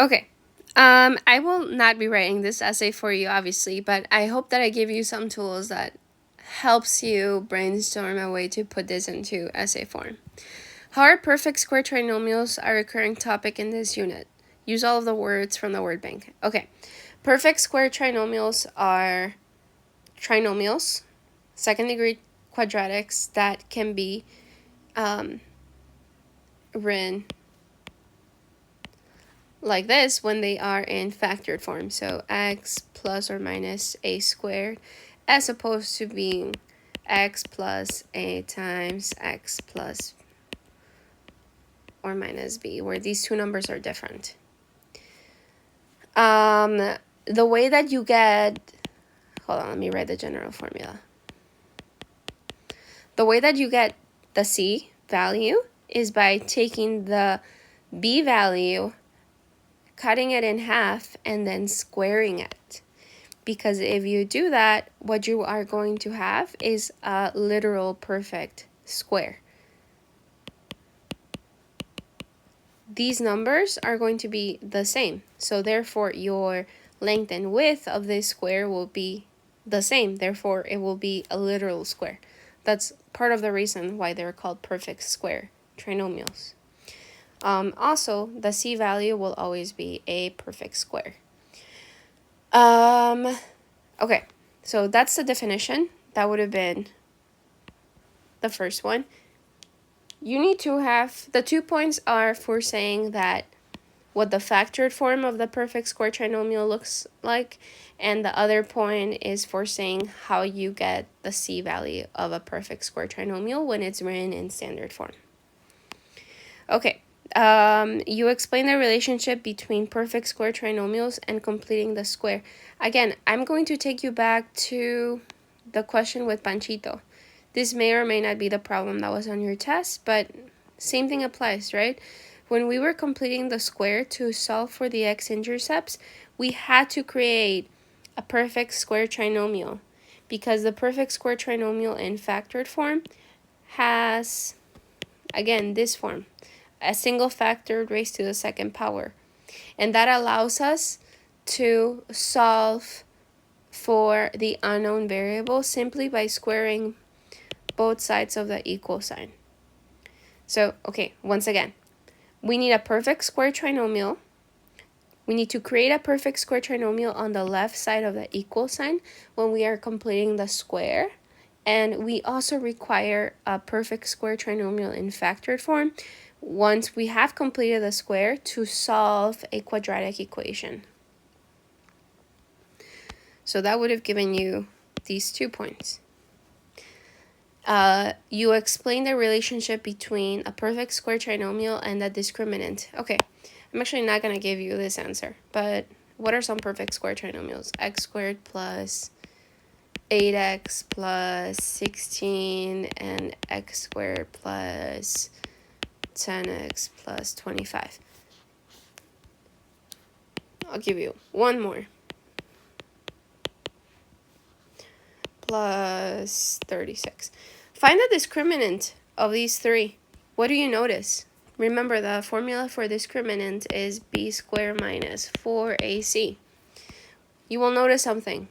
Okay. I will not be writing this essay for you, obviously, but I hope that I give you some tools that helps you brainstorm a way to put this into essay form. How are perfect square trinomials a recurring topic in this unit? Use all of the words from the word bank. Okay. Perfect square trinomials are trinomials, second degree quadratics that can be written like this when they are in factored form. So x plus or minus a squared, as opposed to being x plus a times x plus or minus b, where these two numbers are different. The way that you get, hold on, let me write the general formula. The way that you get the c value is by taking the b value, cutting it in half, and then squaring it. Because if you do that, what you are going to have is a literal perfect square. These numbers are going to be the same. So therefore, your length and width of this square will be the same. Therefore, it will be a literal square. That's part of the reason why they're called perfect square trinomials. Also, the c value will always be a perfect square. Okay, so that's the definition. That would have been the first one. You need to have, the 2 points are for saying that what the factored form of the perfect square trinomial looks like, and the other point is for saying how you get the c value of a perfect square trinomial when it's written in standard form. Okay, you explain the relationship between perfect square trinomials and completing the square. Again, I'm going to take you back to the question with Panchito. This may or may not be the problem that was on your test, but same thing applies, right? When we were completing the square to solve for the x-intercepts, we had to create a perfect square trinomial, because the perfect square trinomial in factored form has, again, this form, a single factor raised to the second power. And that allows us to solve for the unknown variable simply by squaring both sides of the equal sign. So, okay, once again, we need a perfect square trinomial. We need to create a perfect square trinomial on the left side of the equal sign when we are completing the square. And we also require a perfect square trinomial in factored form once we have completed the square to solve a quadratic equation. So that would have given you these 2 points. You explain the relationship between a perfect square trinomial and a discriminant. Okay, I'm actually not going to give you this answer, but what are some perfect square trinomials? X squared plus 8x plus 16 and x squared plus 10x plus 25. I'll give you one more. Plus 36. Find the discriminant of these three. What do you notice? Remember, the formula for discriminant is b squared minus 4ac. You will notice something,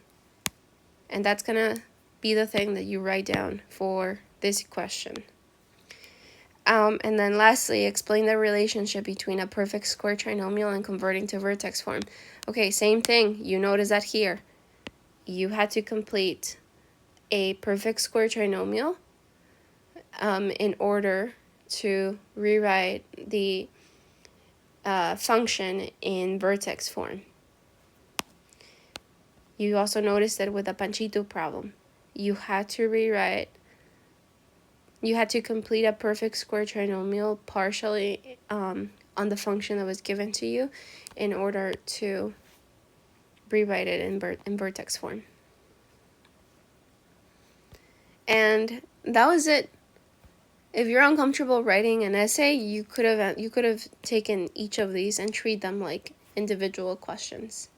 and that's going to be the thing that you write down for this question. And then lastly, explain the relationship between a perfect square trinomial and converting to vertex form. Okay, same thing. You notice that here. You had to complete a perfect square trinomial in order to rewrite the function in vertex form. You also noticed that with the Panchito problem, you had to complete a perfect square trinomial partially on the function that was given to you in order to rewrite it in vertex form. And that was it. If you're uncomfortable writing an essay, you could have taken each of these and treat them like individual questions.